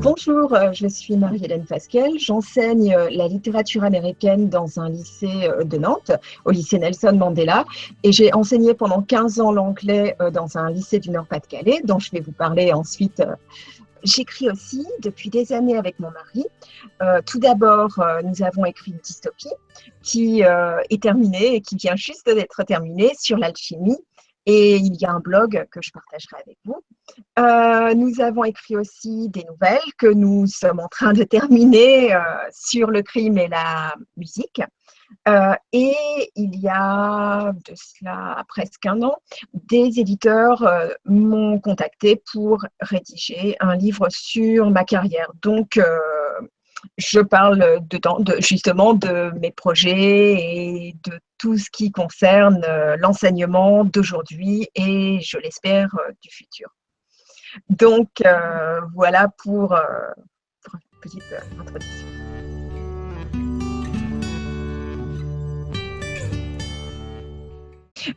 Bonjour, je suis Marie-Hélène Fasquelle. J'enseigne la littérature américaine dans un lycée de Nantes, au lycée Nelson Mandela. Et j'ai enseigné pendant 15 ans l'anglais dans un lycée du Nord-Pas-de-Calais, dont je vais vous parler ensuite. J'écris aussi depuis des années avec mon mari. Tout d'abord, nous avons écrit une dystopie qui est terminée et qui vient juste d'être terminée sur l'alchimie. Et il y a un blog que je partagerai avec vous. Nous avons écrit aussi des nouvelles que nous sommes en train de terminer sur le crime et la musique. Et il y a de cela presque un an, des éditeurs m'ont contacté pour rédiger un livre sur ma carrière. Donc, je parle justement de mes projets et de tout ce qui concerne l'enseignement d'aujourd'hui et, je l'espère, du futur. Donc, voilà pour une petite introduction.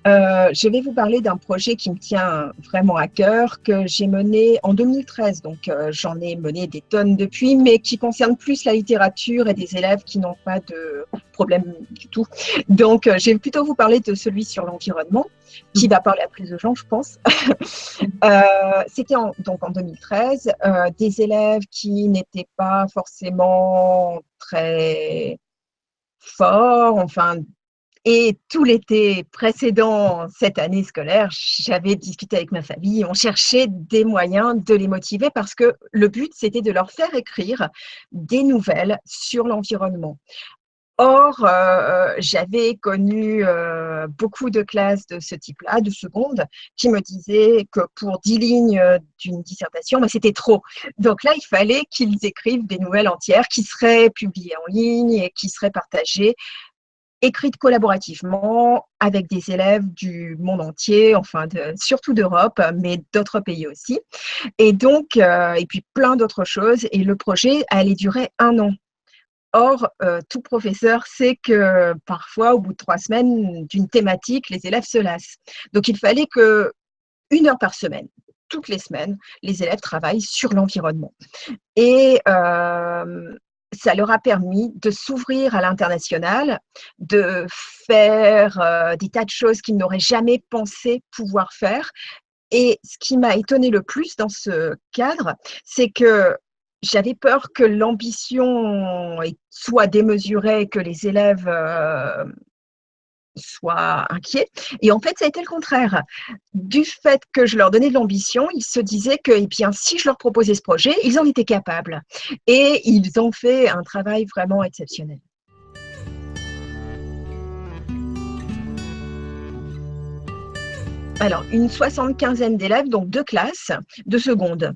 Je vais vous parler d'un projet qui me tient vraiment à cœur, que j'ai mené en 2013. Donc, j'en ai mené des tonnes depuis, mais qui concerne plus la littérature et des élèves qui n'ont pas de problème du tout. Donc, je vais plutôt vous parler de celui sur l'environnement, qui va parler à plus de gens, je pense. C'était donc en 2013, des élèves qui n'étaient pas forcément très forts, enfin. Et tout l'été précédent cette année scolaire, j'avais discuté avec ma famille, on cherchait des moyens de les motiver parce que le but, c'était de leur faire écrire des nouvelles sur l'environnement. Or, j'avais connu beaucoup de classes de ce type-là, de seconde, qui me disaient que pour 10 lignes d'une dissertation, ben, c'était trop. Donc là, il fallait qu'ils écrivent des nouvelles entières qui seraient publiées en ligne et qui seraient partagées, écrite collaborativement avec des élèves du monde entier, enfin surtout d'Europe, mais d'autres pays aussi. Et donc, et puis plein d'autres choses. Et le projet allait durer 1 an. Or, tout professeur sait que parfois, au bout de 3 semaines d'une thématique, les élèves se lassent. Donc, il fallait que 1 heure par semaine, toutes les semaines, les élèves travaillent sur l'environnement. Et ça leur a permis de s'ouvrir à l'international, de faire des tas de choses qu'ils n'auraient jamais pensé pouvoir faire. Et ce qui m'a étonnée le plus dans ce cadre, c'est que j'avais peur que l'ambition soit démesurée, que les élèves soient inquiets. Et en fait, ça a été le contraire. Du fait que je leur donnais de l'ambition, ils se disaient que, eh bien, si je leur proposais ce projet, ils en étaient capables. Et ils ont fait un travail vraiment exceptionnel. Alors, une 75aine d'élèves, donc 2 classes de seconde.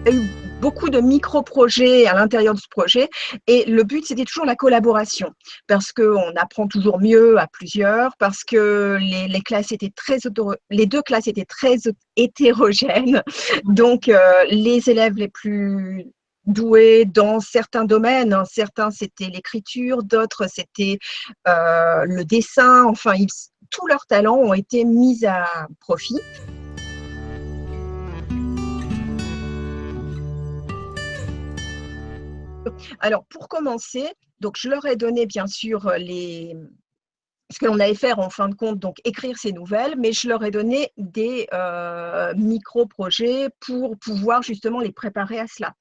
Il y a eu beaucoup de micro-projets à l'intérieur de ce projet et le but, c'était toujours la collaboration parce qu'on apprend toujours mieux à plusieurs, parce que les classes étaient les 2 classes étaient très hétérogènes. Donc, les élèves les plus doués dans certains domaines, hein, certains, c'était l'écriture, d'autres, c'était le dessin. Enfin, tous leurs talents ont été mis à profit. Alors, pour commencer, donc je leur ai donné bien sûr ce que l'on allait faire en fin de compte, donc écrire ces nouvelles, mais je leur ai donné des micro-projets pour pouvoir justement les préparer à cela.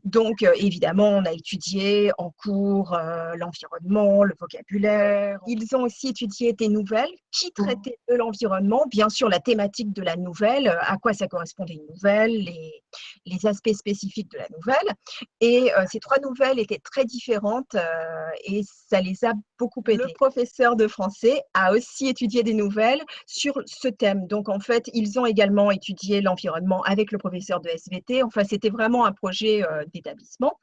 Donc, évidemment, on a étudié en cours l'environnement, le vocabulaire. Ils ont aussi étudié des nouvelles qui traitaient de l'environnement, bien sûr la thématique de la nouvelle, à quoi ça correspondait une nouvelle, les aspects spécifiques de la nouvelle. Et ces 3 nouvelles étaient très différentes et ça les a beaucoup aidés. Le professeur de français a aussi étudié des nouvelles sur ce thème. Donc, en fait, ils ont également étudié l'environnement avec le professeur de SVT. Enfin, c'était vraiment un projet d'établissement.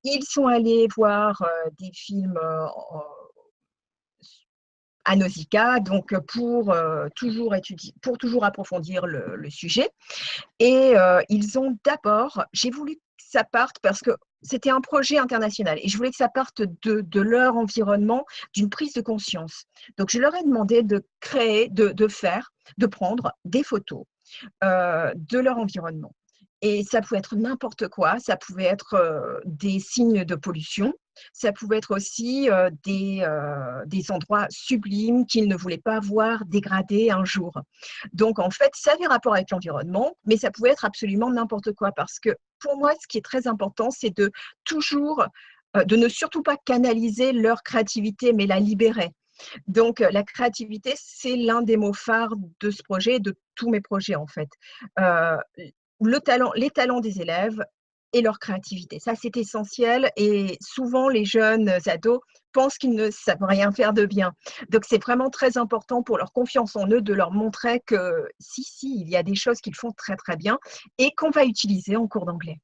Ils sont allés voir des films à Nausicaa, donc pour toujours étudier, pour toujours approfondir le sujet. Et ils ont d'abord, j'ai voulu que ça parte parce que c'était un projet international et je voulais que ça parte de leur environnement, d'une prise de conscience. Donc, je leur ai demandé de créer, de faire de prendre des photos de leur environnement. Et ça pouvait être n'importe quoi, ça pouvait être des signes de pollution, ça pouvait être aussi des endroits sublimes qu'ils ne voulaient pas voir dégradés un jour. Donc en fait, ça avait rapport avec l'environnement, mais ça pouvait être absolument n'importe quoi parce que pour moi, ce qui est très important, c'est de toujours, de ne surtout pas canaliser leur créativité, mais la libérer. Donc, la créativité, c'est l'un des mots phares de ce projet, de tous mes projets en fait. Euh, les talents des élèves et leur créativité, ça c'est essentiel et souvent les jeunes ados pensent qu'ils ne savent rien faire de bien. Donc, c'est vraiment très important pour leur confiance en eux de leur montrer que si, il y a des choses qu'ils font très très bien et qu'on va utiliser en cours d'anglais.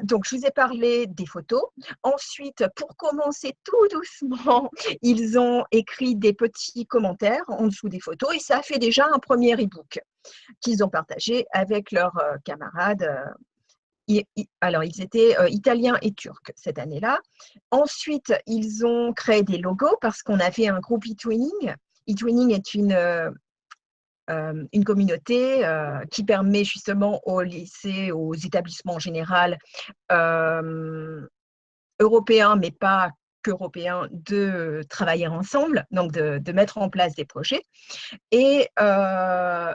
Donc, je vous ai parlé des photos. Ensuite, pour commencer tout doucement, ils ont écrit des petits commentaires en dessous des photos et ça a fait déjà un premier e-book qu'ils ont partagé avec leurs camarades. Alors, ils étaient italiens et turcs cette année-là. Ensuite, ils ont créé des logos parce qu'on avait un groupe e-twinning. E-twinning est une communauté qui permet justement aux lycées, aux établissements en général, européens, mais pas qu'européens, de travailler ensemble, donc de mettre en place des projets. Et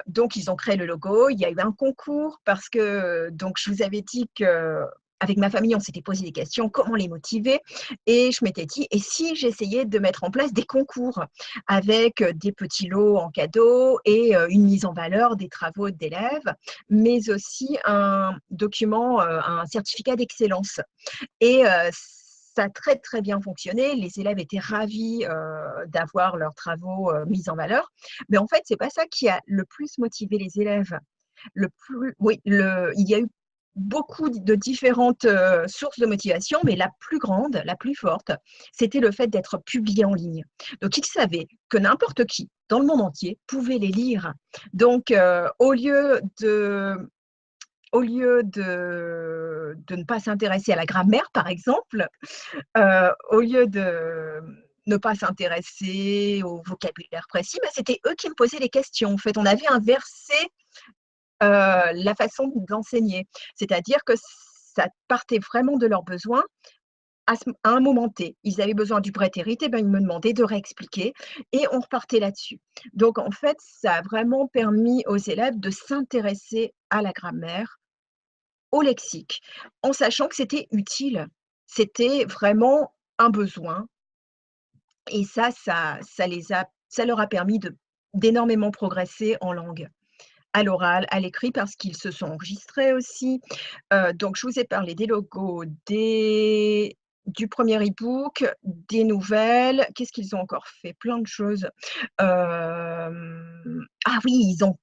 donc, ils ont créé le logo. Il y a eu un concours parce que, donc, je vous avais dit que avec ma famille, on s'était posé des questions, comment les motiver. Et je m'étais dit, et si j'essayais de mettre en place des concours avec des petits lots en cadeau et une mise en valeur des travaux d'élèves, mais aussi un document, un certificat d'excellence. Et ça a très, très bien fonctionné. Les élèves étaient ravis d'avoir leurs travaux mis en valeur. Mais en fait, ce n'est pas ça qui a le plus motivé les élèves. Oui, il y a eu beaucoup de différentes sources de motivation, mais la plus grande, la plus forte, c'était le fait d'être publié en ligne. Donc, ils savaient que n'importe qui, dans le monde entier, pouvait les lire. Donc, au lieu de ne pas s'intéresser à la grammaire, par exemple, au lieu de ne pas s'intéresser au vocabulaire précis, bah, c'était eux qui me posaient les questions. En fait, on avait inversé la façon d'enseigner. C'est-à-dire que ça partait vraiment de leurs besoins à un moment T. Ils avaient besoin du prétérit, et ben, ils me demandaient de réexpliquer et on repartait là-dessus. Donc, en fait, ça a vraiment permis aux élèves de s'intéresser à la grammaire, au lexique, en sachant que c'était utile. C'était vraiment un besoin et ça leur a permis d'énormément progresser en langue, à l'oral, à l'écrit, parce qu'ils se sont enregistrés aussi. Donc je vous ai parlé des logos, du premier e-book, des nouvelles. Qu'est-ce qu'ils ont encore fait? Plein de choses. Ah oui, ils ont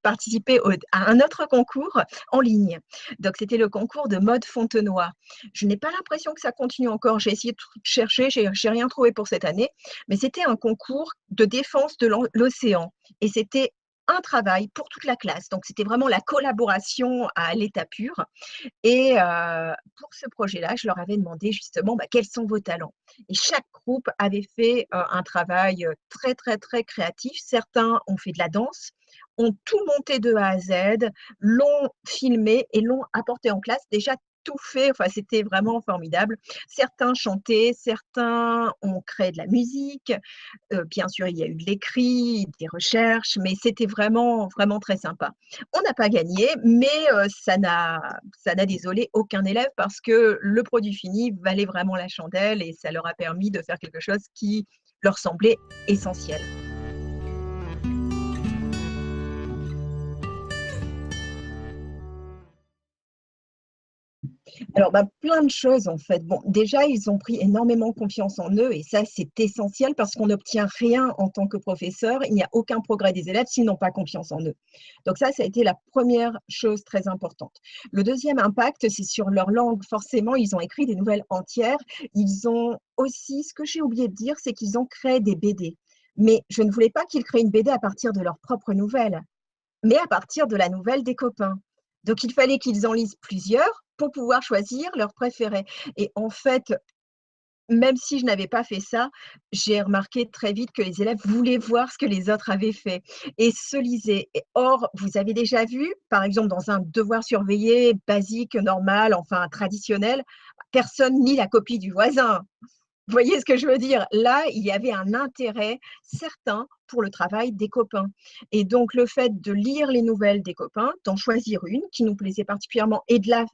participé à un autre concours en ligne. Donc, c'était le concours de mode Fontenoy. Je n'ai pas l'impression que ça continue encore. J'ai essayé de chercher, j'ai rien trouvé pour cette année, mais c'était un concours de défense de l'océan. Et c'était un travail pour toute la classe. Donc, c'était vraiment la collaboration à l'état pur. Et pour ce projet-là, je leur avais demandé justement quels sont vos talents. Et chaque groupe avait fait un travail très, très, très créatif. Certains ont fait de la danse, ont tout monté de A à Z, l'ont filmé et l'ont apporté en classe. Déjà tout fait, enfin, c'était vraiment formidable. Certains chantaient, certains ont créé de la musique. Bien sûr, il y a eu de l'écrit, des recherches, mais c'était vraiment, vraiment très sympa. On n'a pas gagné, mais ça n'a désolé aucun élève parce que le produit fini valait vraiment la chandelle et ça leur a permis de faire quelque chose qui leur semblait essentiel. Alors, plein de choses en fait. Bon, déjà, ils ont pris énormément confiance en eux et ça, c'est essentiel parce qu'on n'obtient rien en tant que professeur. Il n'y a aucun progrès des élèves s'ils n'ont pas confiance en eux. Donc ça a été la première chose très importante. Le deuxième impact, c'est sur leur langue. Forcément, ils ont écrit des nouvelles entières. Ils ont aussi, ce que j'ai oublié de dire, c'est qu'ils ont créé des BD. Mais je ne voulais pas qu'ils créent une BD à partir de leurs propres nouvelles, mais à partir de la nouvelle des copains. Donc, il fallait qu'ils en lisent plusieurs pour pouvoir choisir leur préféré. Et en fait, même si je n'avais pas fait ça, j'ai remarqué très vite que les élèves voulaient voir ce que les autres avaient fait et se lisaient. Et or, vous avez déjà vu, par exemple, dans un devoir surveillé basique, normal, enfin traditionnel, personne lit la copie du voisin. Vous voyez ce que je veux dire? Là, il y avait un intérêt certain pour le travail des copains et donc le fait de lire les nouvelles des copains, d'en choisir une qui nous plaisait particulièrement et de la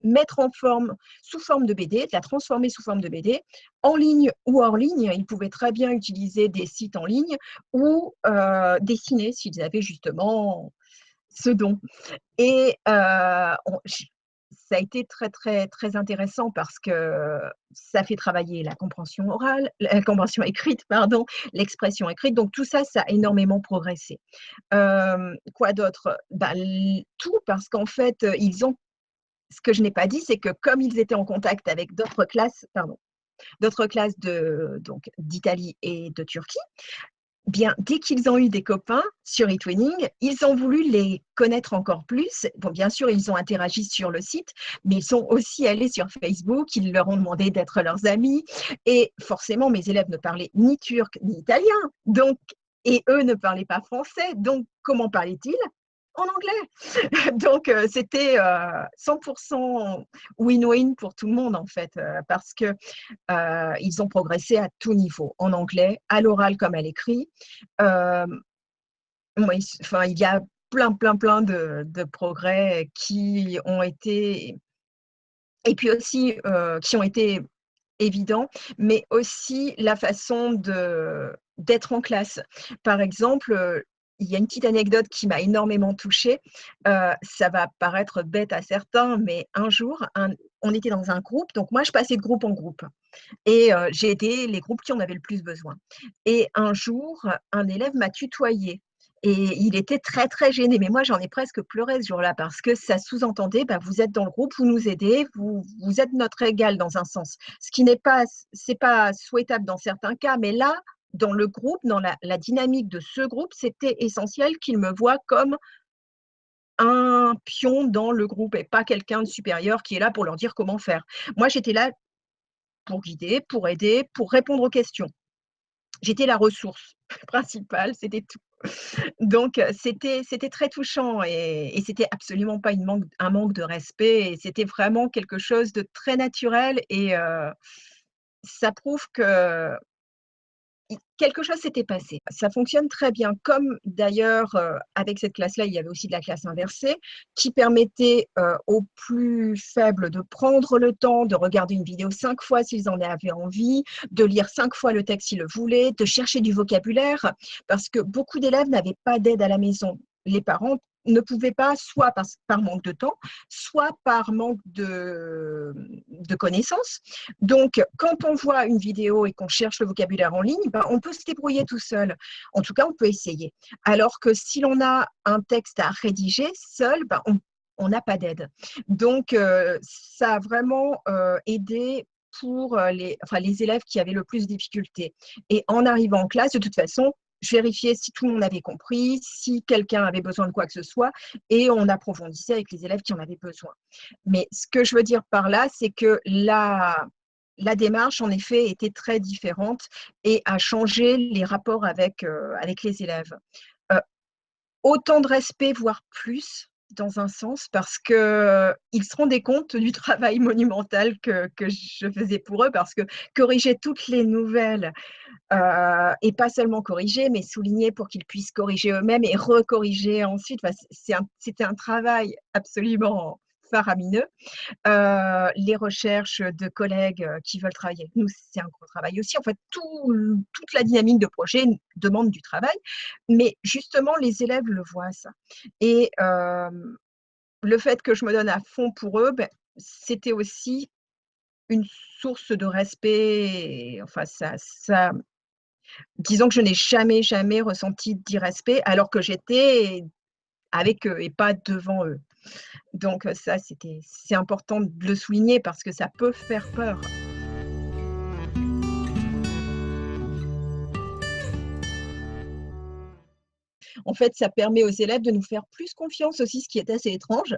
mettre en forme sous forme de BD, de la transformer sous forme de BD, en ligne ou hors ligne. Ils pouvaient très bien utiliser des sites en ligne ou dessiner s'ils avaient justement ce don. Et ça a été très, très, très intéressant parce que ça fait travailler la compréhension orale, la compréhension écrite, pardon, l'expression écrite. Donc tout ça, ça a énormément progressé. Quoi d'autre? Bah, tout parce qu'en fait, ils ont ce que je n'ai pas dit, c'est que comme ils étaient en contact avec d'autres classes, pardon, d'autres classes donc d'Italie et de Turquie, bien, dès qu'ils ont eu des copains sur eTwinning, ils ont voulu les connaître encore plus. Bon, bien sûr, ils ont interagi sur le site, mais ils sont aussi allés sur Facebook, ils leur ont demandé d'être leurs amis. Et forcément, mes élèves ne parlaient ni turc ni italien, donc, et eux ne parlaient pas français. Donc, comment parlaient-ils? En anglais. Donc, c'était 100% win-win pour tout le monde, en fait, parce que ils ont progressé à tout niveau, en anglais, à l'oral comme à l'écrit. Euh, oui, enfin, il y a plein, plein, plein de progrès qui ont été, et puis aussi qui ont été évidents, mais aussi la façon d'être en classe. Par exemple, il y a une petite anecdote qui m'a énormément touchée. Ça va paraître bête à certains, mais un jour, on était dans un groupe, donc moi je passais de groupe en groupe. Et j'ai aidé les groupes qui en avaient le plus besoin. Et un jour, un élève m'a tutoyée et il était très, très gêné. Mais moi, j'en ai presque pleuré ce jour-là parce que ça sous-entendait, bah, vous êtes dans le groupe, vous nous aidez, vous êtes notre égal dans un sens. Ce qui n'est pas, c'est pas souhaitable dans certains cas, mais là, dans le groupe, dans la dynamique de ce groupe, c'était essentiel qu'il me voie comme un pion dans le groupe et pas quelqu'un de supérieur qui est là pour leur dire comment faire. Moi, j'étais là pour guider, pour aider, pour répondre aux questions. J'étais la ressource principale, c'était tout. Donc, c'était très touchant et c'était absolument pas un manque de respect et c'était vraiment quelque chose de très naturel et ça prouve que quelque chose s'était passé. Ça fonctionne très bien, comme d'ailleurs, avec cette classe-là, il y avait aussi de la classe inversée qui permettait, aux plus faibles de prendre le temps de regarder une vidéo 5 fois s'ils en avaient envie, de lire 5 fois le texte s'ils le voulaient, de chercher du vocabulaire, parce que beaucoup d'élèves n'avaient pas d'aide à la maison. Les parents ne pouvaient pas, soit par manque de temps, soit par manque de connaissances. Donc, quand on voit une vidéo et qu'on cherche le vocabulaire en ligne, ben, on peut se débrouiller tout seul. En tout cas, on peut essayer. Alors que si l'on a un texte à rédiger seul, ben, on n'a pas d'aide. Donc, ça a vraiment aidé pour les élèves qui avaient le plus de difficultés. Et en arrivant en classe, de toute façon, je vérifiais si tout le monde avait compris, si quelqu'un avait besoin de quoi que ce soit, et on approfondissait avec les élèves qui en avaient besoin. Mais ce que je veux dire par là, c'est que la démarche, en effet, était très différente et a changé les rapports avec les élèves. Heu, Autant de respect, voire plus, dans un sens, parce qu'ils se rendaient compte du travail monumental que je faisais pour eux, parce que corriger toutes les nouvelles, et pas seulement corriger, mais souligner pour qu'ils puissent corriger eux-mêmes et recorriger ensuite, enfin, c'était un travail absolument faramineux. Les recherches de collègues, qui veulent travailler avec nous, c'est un gros travail aussi. En fait, toute la dynamique de projet demande du travail, mais justement, les élèves le voient ça et le fait que je me donne à fond pour eux, beh, c'était aussi une source de respect et enfin ça disons que je n'ai jamais, jamais ressenti d'irrespect alors que j'étais avec eux et pas devant eux. Donc ça, c'est important de le souligner parce que ça peut faire peur. En fait, ça permet aux élèves de nous faire plus confiance aussi, ce qui est assez étrange,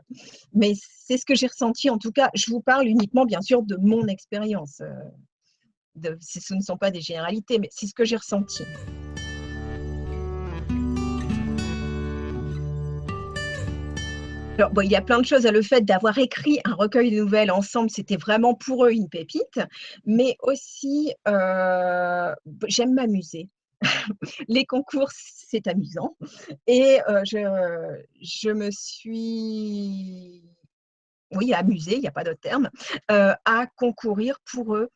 mais c'est ce que j'ai ressenti en tout cas. Je vous parle uniquement bien sûr de mon expérience, ce ne sont pas des généralités, mais c'est ce que j'ai ressenti. Alors, bon, il y a plein de choses. Le fait d'avoir écrit un recueil de nouvelles ensemble, c'était vraiment pour eux une pépite. Mais aussi, j'aime m'amuser. Les concours, c'est amusant. Et je me suis, oui, amusée, il n'y a pas d'autre terme, à concourir pour eux,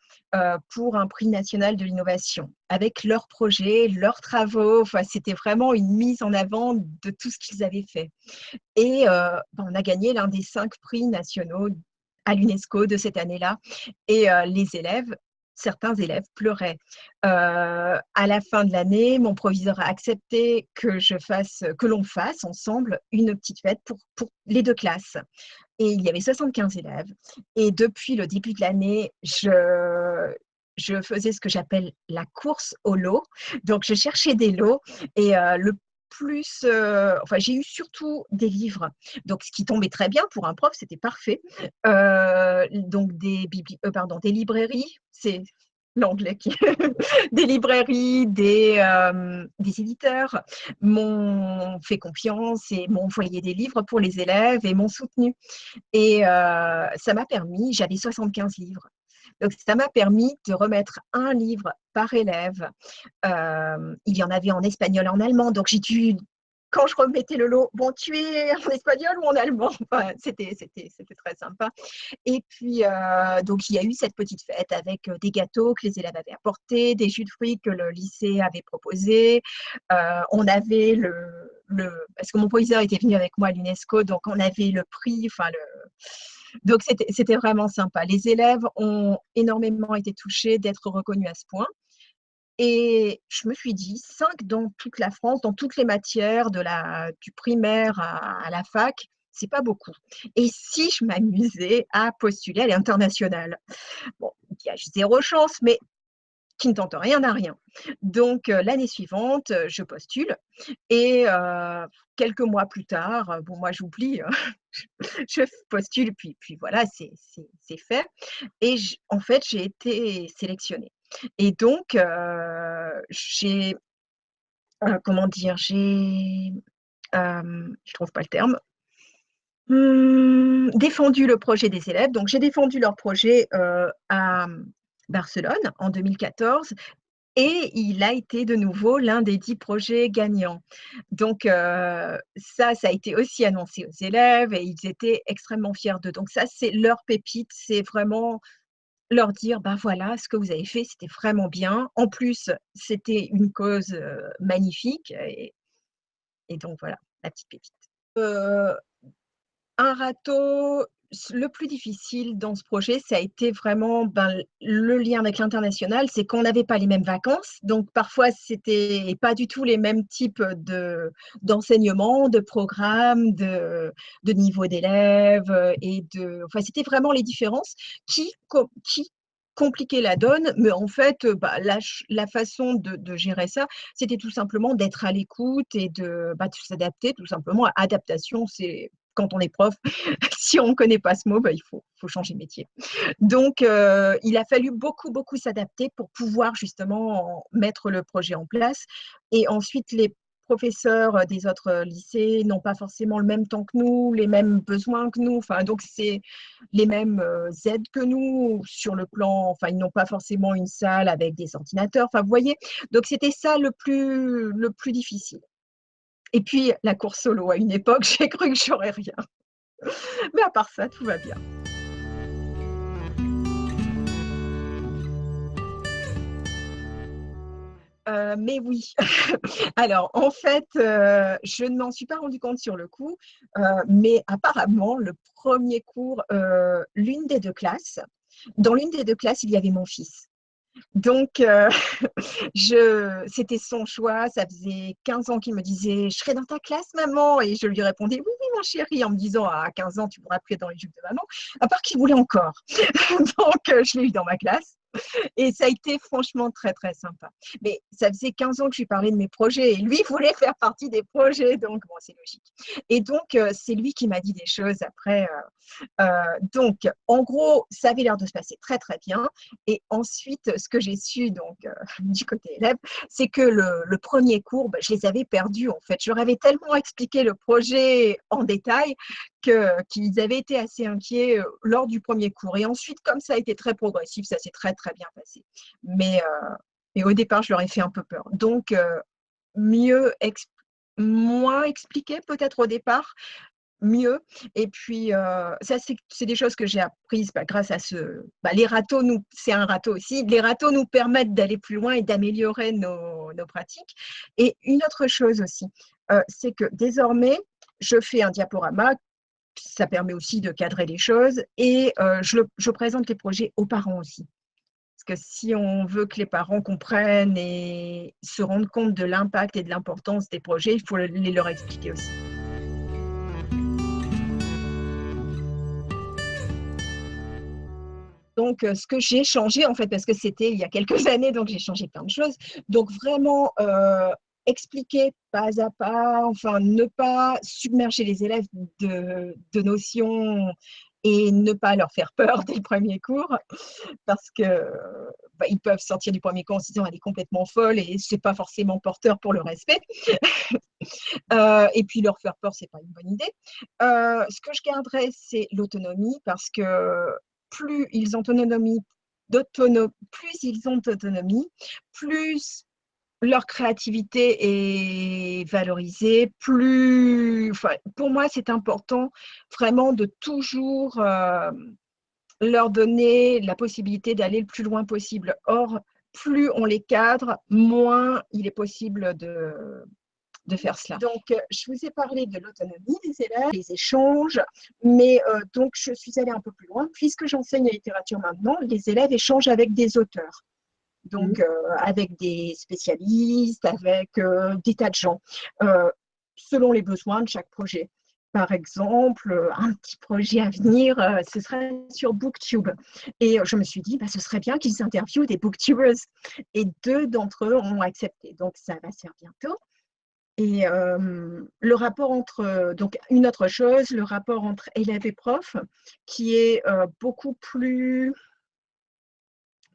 pour un prix national de l'innovation, avec leurs projets, leurs travaux. Enfin, c'était vraiment une mise en avant de tout ce qu'ils avaient fait. Et on a gagné l'un des 5 prix nationaux à l'UNESCO de cette année-là. Et certains élèves pleuraient. À la fin de l'année, mon proviseur a accepté que l'on fasse ensemble une petite fête pour les 2 classes. Et il y avait 75 élèves. Et depuis le début de l'année, je faisais ce que j'appelle la course au lot. Donc, je cherchais des lots et enfin, j'ai eu surtout des livres. Donc, ce qui tombait très bien pour un prof, c'était parfait. Donc, des librairies, c'est l'anglais qui des librairies, des éditeurs m'ont fait confiance et m'ont envoyé des livres pour les élèves et m'ont soutenu. Et ça m'a permis, j'avais 75 livres. Donc, ça m'a permis de remettre un livre par élève. Il y en avait en espagnol, en allemand. Donc, j'ai dû, quand je remettais le lot, bon, tu es en espagnol ou en allemand? Enfin, c'était très sympa. Et puis, donc, il y a eu cette petite fête avec des gâteaux que les élèves avaient apportés, des jus de fruits que le lycée avait proposés. On avait parce que mon proviseur était venu avec moi à l'UNESCO, donc on avait le prix, enfin, donc c'était vraiment sympa. Les élèves ont énormément été touchés d'être reconnus à ce point. Et je me suis dit, 5 dans toute la France, dans toutes les matières, du primaire à la fac, c'est pas beaucoup. Et si je m'amusais à postuler à l'international? Bon, il y a 0 chance, mais qui ne tente rien n'a rien. Donc, l'année suivante, je postule et quelques mois plus tard, bon, moi j'oublie, je postule, puis voilà, c'est fait. Et en fait, j'ai été sélectionnée. Et donc, comment dire? Je trouve pas le terme. Défendu le projet des élèves. Donc, j'ai défendu leur projet, à Barcelone en 2014 et il a été de nouveau l'un des 10 projets gagnants. Donc, ça a été aussi annoncé aux élèves et ils étaient extrêmement fiers d'eux. Donc ça, c'est leur pépite, c'est vraiment leur dire: «Ben voilà, ce que vous avez fait, c'était vraiment bien. En plus, c'était une cause, magnifique» et donc voilà, la petite pépite. Un râteau, le plus difficile dans ce projet, ça a été vraiment, ben, le lien avec l'international, c'est qu'on n'avait pas les mêmes vacances, donc parfois c'était pas du tout les mêmes types d'enseignement, de programmes, de niveau d'élèves, enfin, c'était vraiment les différences qui compliquaient la donne, mais en fait, bah, la façon de gérer ça, c'était tout simplement d'être à l'écoute et de s'adapter tout simplement. Adaptation, c'est quand on est prof, si on ne connaît pas ce mot, bah, il faut changer de métier. Donc, il a fallu beaucoup, beaucoup s'adapter pour pouvoir justement mettre le projet en place. Et ensuite, les professeurs des autres lycées n'ont pas forcément le même temps que nous, les mêmes besoins que nous. Enfin, donc, c'est les mêmes aides que nous sur le plan. Enfin, ils n'ont pas forcément une salle avec des ordinateurs. Enfin, vous voyez. Donc, c'était ça le plus difficile. Et puis, la course solo, à une époque, j'ai cru que j'aurais rien. Mais à part ça, tout va bien. Mais oui. Alors, en fait, je ne m'en suis pas rendu compte sur le coup, mais apparemment, le premier cours, dans l'une des 2 classes, il y avait mon fils. Donc, c'était son choix. Ça faisait 15 ans qu'il me disait: «Je serai dans ta classe, maman» et je lui répondais: «Oui, oui, mon chéri», en me disant: «À 15 ans, tu pourras plus être dans les jupes de maman», à part qu'il voulait encore. Donc, je l'ai eu dans ma classe. Et ça a été franchement très, très sympa. Mais ça faisait 15 ans que je lui parlais de mes projets et lui voulait faire partie des projets, donc bon, c'est logique. Et donc, c'est lui qui m'a dit des choses après. Donc, en gros, ça avait l'air de se passer très, très bien. Et ensuite, ce que j'ai su donc, du côté élève, c'est que le premier cours, bah, je les avais perdus en fait. Je leur avais tellement expliqué le projet en détail qu'ils avaient été assez inquiets lors du premier cours. Et ensuite, comme ça a été très progressif, ça s'est très, très bien passé. Mais au départ, je leur ai fait un peu peur. Donc, mieux, moins expliquer peut-être au départ, mieux. Et puis, ça, c'est des choses que j'ai apprises grâce à les râteaux, c'est un râteau aussi. Les râteaux nous permettent d'aller plus loin et d'améliorer nos pratiques. Et une autre chose aussi, c'est que désormais, je fais un diaporama. Ça permet aussi de cadrer les choses et je présente les projets aux parents aussi. Parce que si on veut que les parents comprennent et se rendent compte de l'impact et de l'importance des projets, il faut les leur expliquer aussi. Donc, ce que j'ai changé, en fait, parce que c'était il y a quelques années, donc j'ai changé plein de choses. Donc, vraiment, expliquer pas à pas, enfin, ne pas submerger les élèves de notions et ne pas leur faire peur dès le premier cours, parce que ils peuvent sortir du premier cours en se disant elle est complètement folle et c'est pas forcément porteur pour le respect. Et puis leur faire peur, c'est pas une bonne idée. Ce que je garderais, c'est l'autonomie parce que plus ils ont d'autonomie, plus leur créativité est valorisée, enfin, pour moi, c'est important vraiment de toujours leur donner la possibilité d'aller le plus loin possible. Or, plus on les cadre, moins il est possible de faire cela. Donc, je vous ai parlé de l'autonomie des élèves, des échanges, mais donc je suis allée un peu plus loin. Puisque j'enseigne la littérature maintenant, les élèves échangent avec des auteurs. Donc, avec des spécialistes, avec des tas de gens, selon les besoins de chaque projet. Par exemple, un petit projet à venir, ce serait sur BookTube. Et je me suis dit, ce serait bien qu'ils interviewent des booktubers. Et 2 d'entre eux ont accepté. Donc, ça va se faire bientôt. Et le rapport donc une autre chose, le rapport entre élèves et profs, qui est beaucoup plus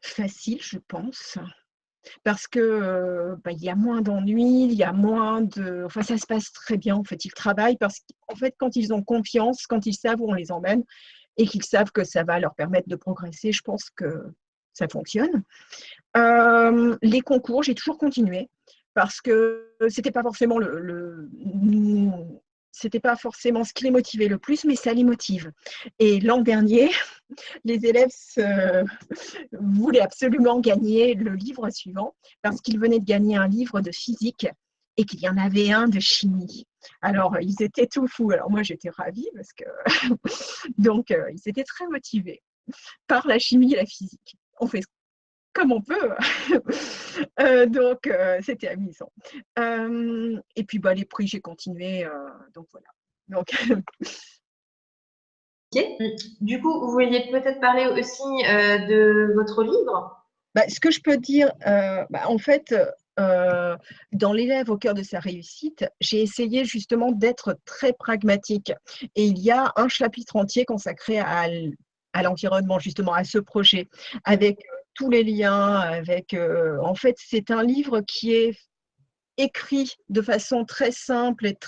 facile, je pense, parce que il y a moins d'ennuis, il y a moins enfin ça se passe très bien en fait. Ils travaillent parce qu'en fait quand ils ont confiance, quand ils savent où on les emmène et qu'ils savent que ça va leur permettre de progresser, je pense que ça fonctionne. Les concours, j'ai toujours continué parce que c'était pas forcément c'était pas forcément ce qui les motivait le plus, mais ça les motive. Et l'an dernier, les élèves voulaient absolument gagner le livre suivant parce qu'ils venaient de gagner un livre de physique et qu'il y en avait un de chimie. Alors, ils étaient tout fous. Alors, moi, j'étais ravie parce que donc, ils étaient très motivés par la chimie et la physique. On fait comme on peut. Donc, c'était amusant. Et puis, les prix, j'ai continué. Donc, voilà. Donc, Ok. Du coup, vous vouliez peut-être parler aussi de votre livre. ce que je peux dire, en fait, dans l'élève au cœur de sa réussite, j'ai essayé justement d'être très pragmatique. Et il y a un chapitre entier consacré à l'environnement, justement, à ce projet, avec tous les liens, en fait, c'est un livre qui est écrit de façon très simple et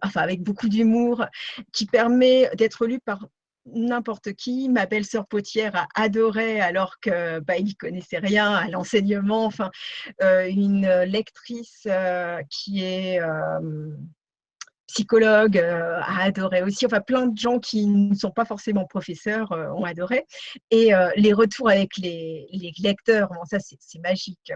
avec beaucoup d'humour, qui permet d'être lu par n'importe qui. Ma belle-sœur potière a adoré alors que il n'y connaissait rien à l'enseignement. Enfin, une lectrice qui est psychologue a adoré aussi. Enfin, plein de gens qui ne sont pas forcément professeurs ont adoré. Et les retours avec les lecteurs, bon, ça c'est magique.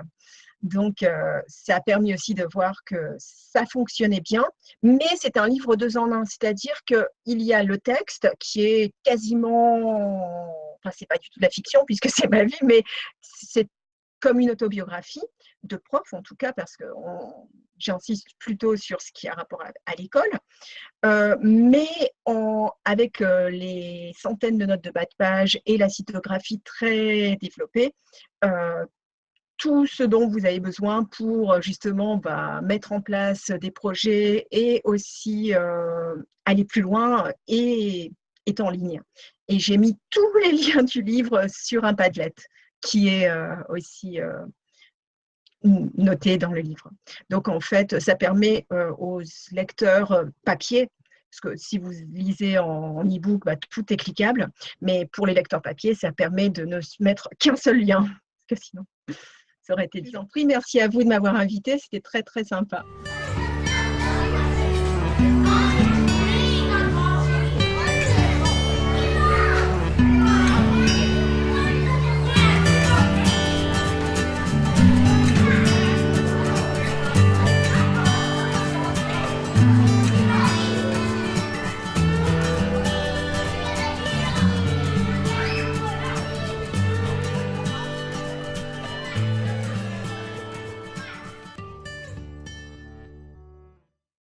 Donc, ça a permis aussi de voir que ça fonctionnait bien, mais c'est un livre 2 en 1, c'est-à-dire qu'il y a le texte qui est quasiment, enfin, c'est pas du tout de la fiction puisque c'est ma vie, mais c'est comme une autobiographie de prof, en tout cas, parce que j'insiste plutôt sur ce qui a rapport à l'école, mais avec les centaines de notes de bas de page et la cytographie très développée, tout ce dont vous avez besoin pour justement mettre en place des projets et aussi aller plus loin est en ligne. Et j'ai mis tous les liens du livre sur un Padlet qui est aussi noté dans le livre. Donc en fait, ça permet aux lecteurs papier, parce que si vous lisez en e-book, tout est cliquable, mais pour les lecteurs papier, ça permet de ne mettre qu'un seul lien, parce que sinon, ça aurait été bien. Merci à vous de m'avoir invité, c'était très très sympa.